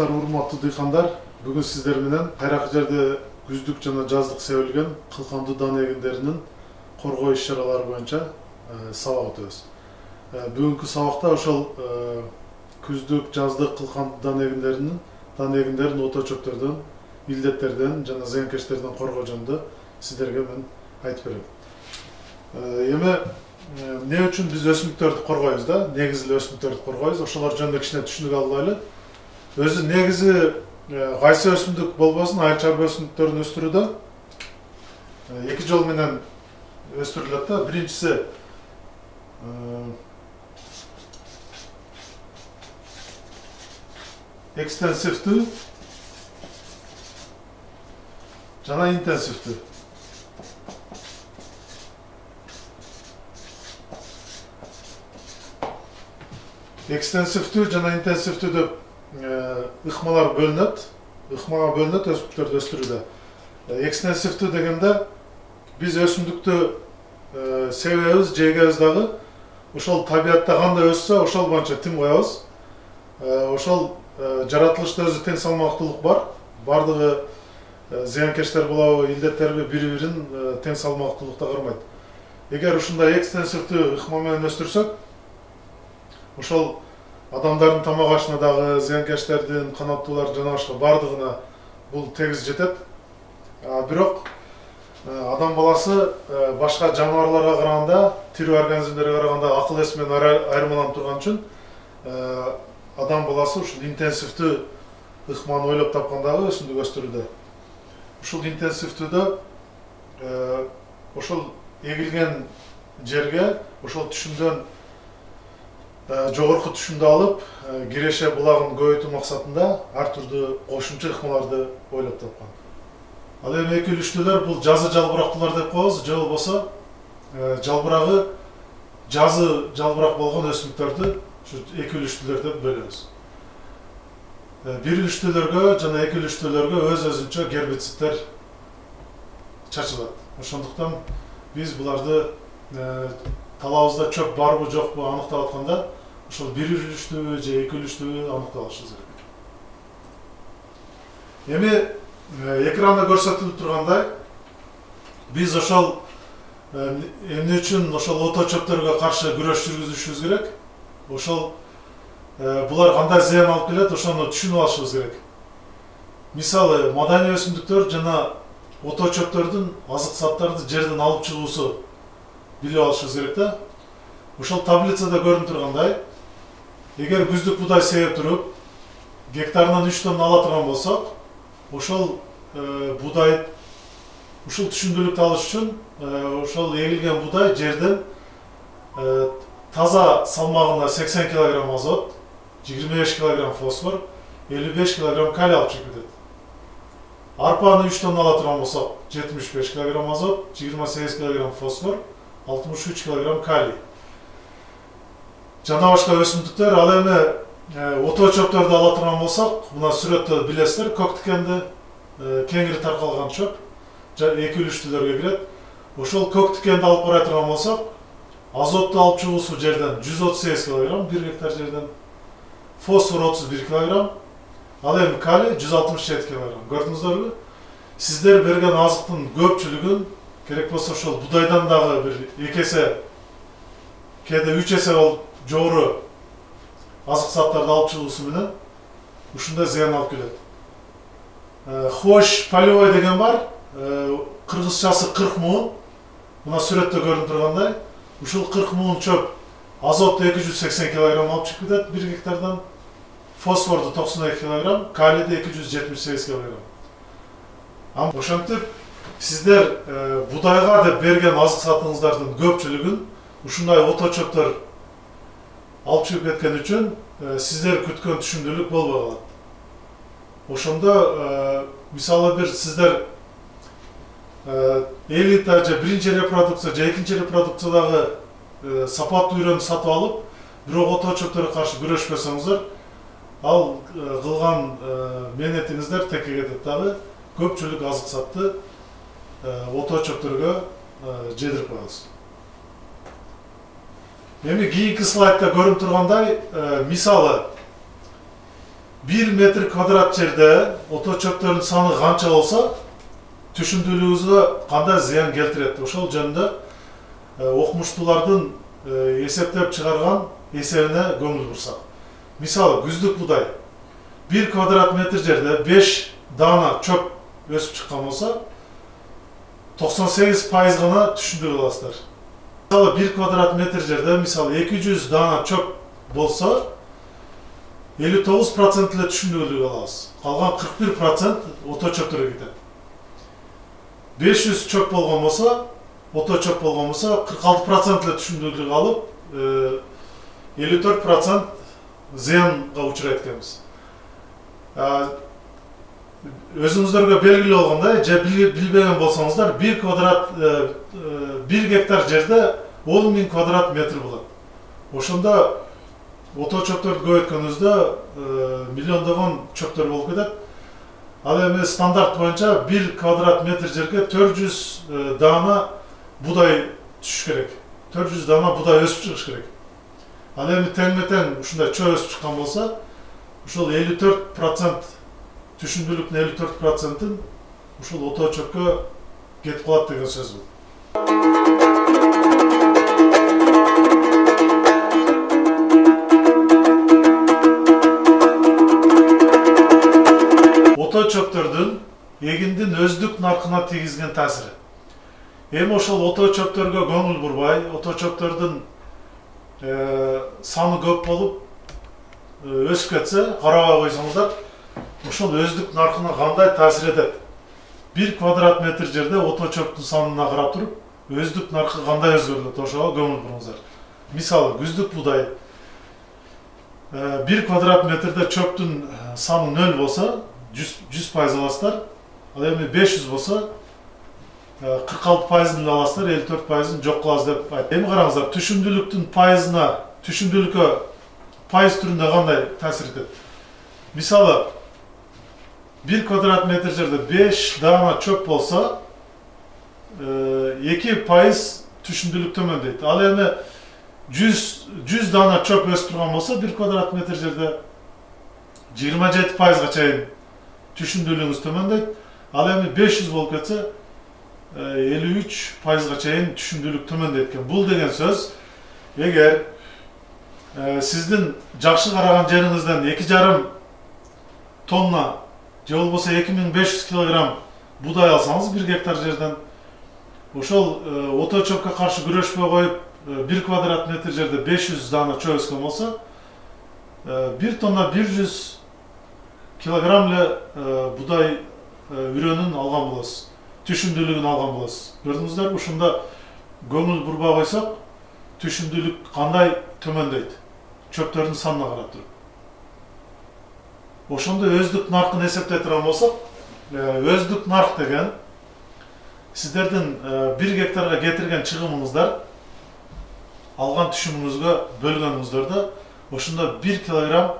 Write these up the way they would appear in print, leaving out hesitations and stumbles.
Армысыздар, урматтуу дыйкандар. Бүгүн сиздер менен кайракы жерде күздүк жана жаздык себилген кылкандуу дан эгиндеринин коргоо иш-чаралары боюнча сабак өтөбүз. Бүгүнкү сабакта ошол күздүк, жаздык кылкандуу дан эгиндерин ото чөптөрдөн, илдеттерден жана зыянкечтерден коргоо жөнүндө сиздерге мен айтып берем. Эми эмне үчүн биз өсүмдүктөрдү коргойбуз да? Негизи эле өсүмдүктөрдү коргойбуз. Ошолор жөнүндө кичине түшүнүк алайлы. Өзү негизи кайсы өсүмдүк болбосун, айыл чарба өсүмдүктөрүн өстүрүүдө эки жол менен өстүрүлөт да. Биринчиси экстенсивдүү жана интенсивдүү. Экстенсивдүү жана интенсивдүү деп ыкмалар бөлүнөт. Ыкмага бөлүнөт өсүмдүктөрдү өстүрүүдө. Экстенсивдүү дегенде биз өсүмдүктү себебиз, жегебиз дагы ошол табиятта кандай өссө, ошол боюнча тим коебуз. Ошол жаратылышта өзү тең салмактуулук бар. Бардыгы зыянкечтер болобу, илдеттерби бири-бирин тең салмактуулукта кармайт. Эгер ушундай экстенсивдүү ыкма менен өстүрсөк, ошол адамдардын тамак ашына дагы, зыянкечтердин, канаттуулар жана башка бардыгына бул тегиз жетет. Бирок адам баласы башка жаныбарларга караганда, тирүү организмдерге караганда акыл эс менен айырмаланып турган үчүн адам баласы ушул интенсивдүү ыкманы ойлоп тапкандагы өсүмдүк өстүрүүдө. Ушул интенсивдүүдө ошол эгилген жерге ошол түшүмдөн жогорку түшүмдү алып, киреше булагын көбөйтүү максатында ар түрдүү кошумча ыкмаларды ойлоп тапкан. Ал эми экилиштүүлөр бул жазы жалбырактуулар деп коебуз, же болбосо жалбырагы жазы жалбырак болгон өсүмдүктөрдү ушу экилиштүүлөр деп бөлөбүз. Бирилиштүүлөргө жана экилиштүүлөргө өз-өзүнчө гербицидтер чачылат. Ошондуктан биз буларды талабыбызда чөп барбы жокпу аныктап атканда, ошол бирилиштүүбү же экилиштүүбү аныктап алышыбыз керек. Эми экранда көрсөтүлүп тургандай, биз ошол эмне үчүн ошол ото чөптөргө каршы күрөш жүргүзүшүбүз керек? Ошол булар кандай зыян алып келет, ошону түшүнүп алышыбыз керек. Мисалы, маданий өсүмдүктөр жана ото чөптөрдүн азык заттарды жерден алып чыгуусу билип алышыбыз керек да. Ошол таблицада көрүнүп тургандай, эгер күздүк будай себип туруп, гектарынан 3 тонна ала турган болсок, ошол будай, ушул түшүмдүүлүктү алыш үчүн ошол эгилген будай жерден таза салмагында 80 кг азот, 25 кг фосфор, 55 кг калий алып чыгып кетет. Арпаны 3 тонна ала турган болсок, 75 кг азот, 28 кг фосфор, 63 кг калий. Жана башка өсүмдүктөр, ал эми ото чөптөрдү ала турган болсок, мына сүрөттө билесиздер, көк тикенди кеңири таркалган чөп, экилиштүүлөргө кирет. Ошол көк тикенди алып карай турган болсок, азотту алып чыгуусу жерден 138 кг, 1 гектар жерден, фосфор 31 кг, ал эми калий 167 кг. Көрдүңүздөрбү? Сиздер берген азыктын көпчүлүгүн керек болсо ошол будайдан дагы бир 2 эсе, кээде 3 эсе болуп жогору азык заттарды алып чыгуусу менен ушундай зыян алып келет. Хош полевой деген бар, кыргызчасы 40 муун. Мына сүрөттө көрүнүп тургандай, ушул 40 муун чөп азотту 280 кг алып чыгып кетет 1 гектардан, фосфорду 92 кг, калийди 278 кг. Ошентип сиздер будайга деп берген азык затыңыздардын көпчүлүгүн ушундай ото чөптөр алып чыгып кеткен үчүн сиздер күткөн түшүмдүүлүк болбой калат. Ошондо мисалы бир сиздер элита же биринчи репродукция же экинчи репродукциядагы сапаттуу үйрөнү сатып алып, бирок ото чөптөргө каршы күрөшпөсөңүздөр, ал кылган мээнетиңиздер текке кетет дагы. Көпчүлүк азык затты ото чөптөргө жедирип коебуз. Эми кийинки слайдда көрүнүп тургандай, мисалы 1 metr kvadrat жерде ото чөптөрдүн саны канча болсо, түшүндүрүүбүзгө кандай зыян келтирет? Ошол жөнүндө окумуштуулардын эсептеп чыгарган эсебине көңүл бурсак. Мисалы, күздүк будай 1 квадрат метр жерде 5 дана чөп өсүп чыккан болсо, 98% гана түшүндүрүп аласыздар. Мисалы, 1 квадрат метр жерде, мисалы, 200 дана чөп болсо, 59% эле түшүндүрүп алабыз. Калган 41% ото чөптөргө кетет. 500 чөп болгон болсо, ото чөп болгон болсо, 46% эле түшүндүрүп алып, 54% зыянга учурайт экенбиз. Өзүңүздөргө белгилүү болгондой, же билбеген болсоңуздар, 1 гектар жерде 10.000 квадрат метр болот. Ошондо ото чөптөрдү көбөйткөнүбүздө миллиондогон чөптөр болуп кетет. Ал эми стандарт боюнча 1 квадрат метр жерге 400 дана будай түшүш керек. 400 дана будай өсүп чыгыш керек. Ал эми тең-тең ушундай чөп өсүп чыккан болсо, ушул 54% түшүндүүлүктүн 54%-ын ушул ото чөпкө кетип калат деген сөз бул. Ото чөптөрдүн эгиндин өздүк наркына тийгизген таасири. Эми ошол ото чөптөргө көңүл бурбай, ото чөптөрдүн саны көп болуп өсүп кетсе, карабай койсоңуздар, ошол өздүк наркына кандай таасир этет? 1 квадрат метр жерде ото чөптүн санына карап туруп, өздүк наркы кандай өзгөрүлөт? Ошого көңүл буруңуздар. Мисалы, күздүк будай 1 квадрат метрде чөптүн саны 0 болсо, 100% аласыздар. Ал эми 500 болсо, 46%-ын аласыздар, 54%-ын жок кылабыз деп айт. Эми караңыздар, түшүндүүлүктүн пайызына, түшүндүүлүккө пайыз түрүндө кандай таасир этет? Мисалы, 1 квадрат метр жерде 5 дана чөп болсо, 2% түшүндүүлүк төмөндөйт. Ал эми 100 дана чөп өсүп турган болсо, 1 квадрат метр жерде 27%-га чейин түшүндүүлүгүңүз төмөндөйт. Ал эми 500 болуп кетсе, 53%-га чейин түшүндүүлүк төмөндөйт экен. Бул деген сөз, эгер сиздин жакшы караган жериңизден 2,5 тонна же болбосо 2500 килограмм будай алсаңыз 1 гектар жерден, ошол ото чөпкө каршы күрөшпөй коюп 1 квадрат метр жерде 500 дана чөп өскөн болсо, 1 тонна 100 килограмм эле будай үрөнүн алган болосуз, түшүндүүлүгүн алган болосуз. Көрдүңүздөр, ушунда көңүл бурбай койсок, түшүндүүлүк кандай төмөндөйт? Чөптөрдүн санына карап туруп. Ошондо өздүк наркын эсептей турган болсок, өздүк нарк деген сиздердин 1 гектарга кетирген чыгымыңыздар алган түшүмүңүзгө бөлгөнүңүздөрдө ошондо 1 килограмм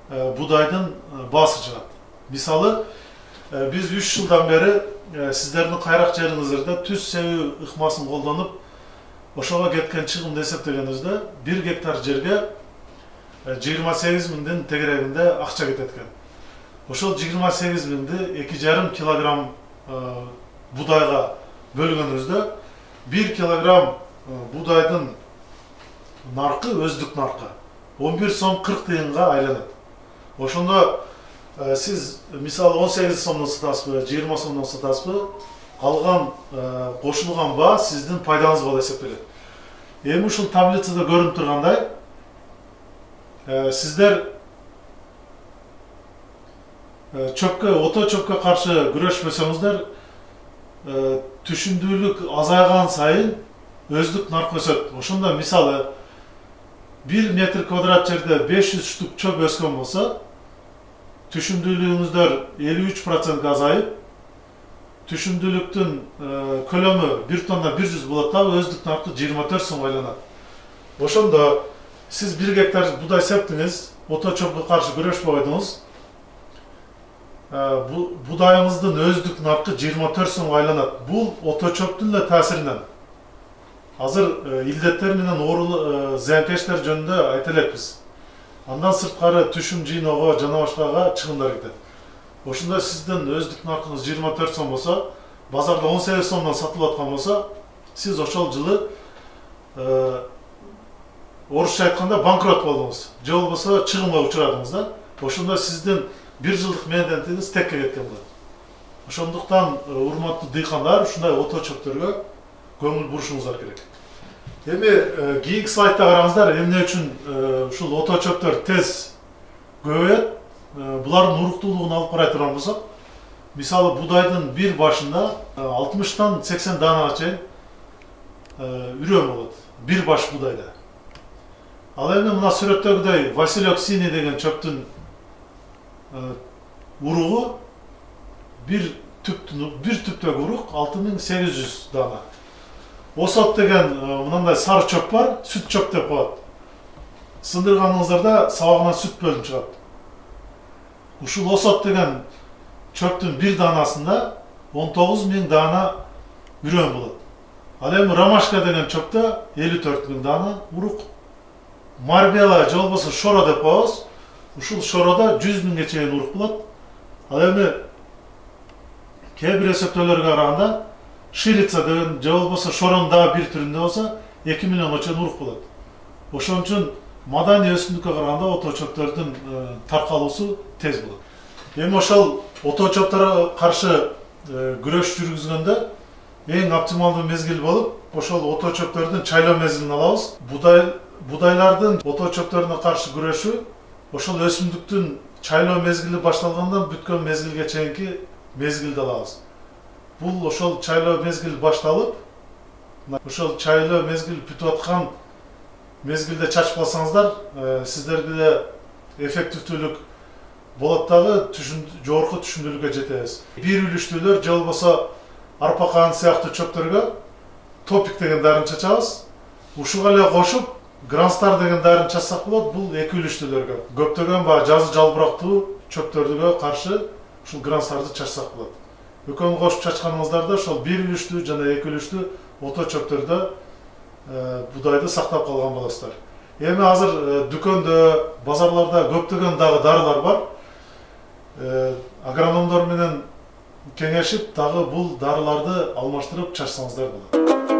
будайдын баасы чыгат. Мисалы, биз 3 жылдан бери сиздердин кайрак жериңиздерде түз себүү ыкмасын колдонуп, ошого кеткен чыгымды эсептегенибизде 1 гектар жерге 28 миңдин тегерегинде акча кетет экен. Ошол 28 миңди 2,5 килограмм будайга бөлгөнүбүздө 1 килограмм будайдын наркы, өздүк наркы 11 сом 40 тыйынга айланат. Ошондо сиз мисалы 18 сомдон сатасызбы, 20 сомдон сатасызбы, калган кошулган баа сиздин пайдаңыз болуп эсептелет. Эми ушул таблицада көрүнүп тургандай, сиздер ото чөпкө каршы күрөшпөсөңүздөр, түшүндүүлүк азайган сайын өздүк нарк өсөт. Ошондо мисалы 1 метр квадрат жерде 500 штук чөп өскөн болсо, түшүндүүлүгүңүздөр 53%-га азайып, түшүндүүлүктүн көлөмү 1 тонна 100 болот да, өздүк наркы 24 сом айланат. Ошондо сиз 1 гектар будай септиңиз, ото чөпкө каршы күрөшпөй койдуңуз, будайыңыздын өздүк наркы 24 сомго айланат. Бул ото чөптүн эле таасиринен. Азыр илдеттер менен зыянкечтер жөнүндө айта элекпиз. Андан сырткары түшүм жыйноого жана башкага чыгымдар кетет. Ошондо сиздин өздүк наркыңыз 24 сом болсо, базарда 18 сомдон сатылып аткан болсо, сиз ошол жылы орусча айтканда банкрот болдуңуз. Же болбосо чыгымга учурадыңыз да. Ошондо сиздин 1 жылдык мээнетиңиз текке кеткен болот. Ошондуктан урматтуу дыйкандар ушундай ото чөптөргө көңүл бурушуңуздар керек. Эми кийинки слайдта караңыздар, эмне үчүн ушул ото чөптөр тез көбөйөт? Булардын уруктуулугун алып карай турган болсок, мисалы будайдын бир башында 60-тан 80 данага чейин үрөм болот. Бир баш будайда. Ал эми мына сүрөттөгүдөй Василек синий деген чөптүн уругу бир түптөгү урук 6800 дана. Осот деген мындай сары чөп бар, сүт чөп деп коет. Сындырганыңыздарда сабагынан сүт бөлүнүп чыгат. Ушул осот деген чөптүн бир данасында 19.000 дана үрөм болот. Ал эми ромашка деген чөптө 54.000 дана урук. Марбела же болбосо шоро деп коебуз. Ушул шорода 100.000ге чейин урук болот. Ал эми кээ бир эсептөөлөргө караганда шилица деген же болбосо шоронун дагы бир түрүндө болсо 2 миллионго чейин урук болот. Ошон үчүн маданий өсүмдүккө караганда ото чөптөрдүн таркалуусу тез болот. Эми ошол ото чөптөргө каршы күрөш жүргүзгөндө эң оптималдуу мезгил болуп, ошол ото чөптөрдүн чайлоо мезгилин алабыз. Будайлардын ото чөптөрүнө каршы күрөшү ошол өсүмдүктүн чайлоо мезгили башталгандан бүткөн мезгилге чейинки мезгилди алабыз. Бул ошол чайлоо мезгил башталып, ошол чайлоо мезгил бүтүп аткан мезгилде чачып калсаңыздар, сиздерге эффективдүүлүк болот дагы жогорку түшүмдүүлүккө жетебиз. Бир үлүштүүлөр же болбосо арпа каан сыяктуу чөптөргө топик деген дарын чачабыз. Ушуга эле кошуп Гранстар деген дарын чачсак болот. Бул эки үлүштүүлөргө. Көптөгөн баягы жазы жалбырактуу чөптөргө каршы ушул Гранстарды чачсак болот. Экөөнү кошуп чачканыңыздарда ошол бир үлүштүү жана эки үлүштүү ото чөптөрдө будайды сактап калган болосуздар. Эми азыр дүкөндө, базарларда көптөгөн дагы дарылар бар. Агрономдор менен кеңешип, дагы бул дарыларды алмаштырып чачсаңыздар болот.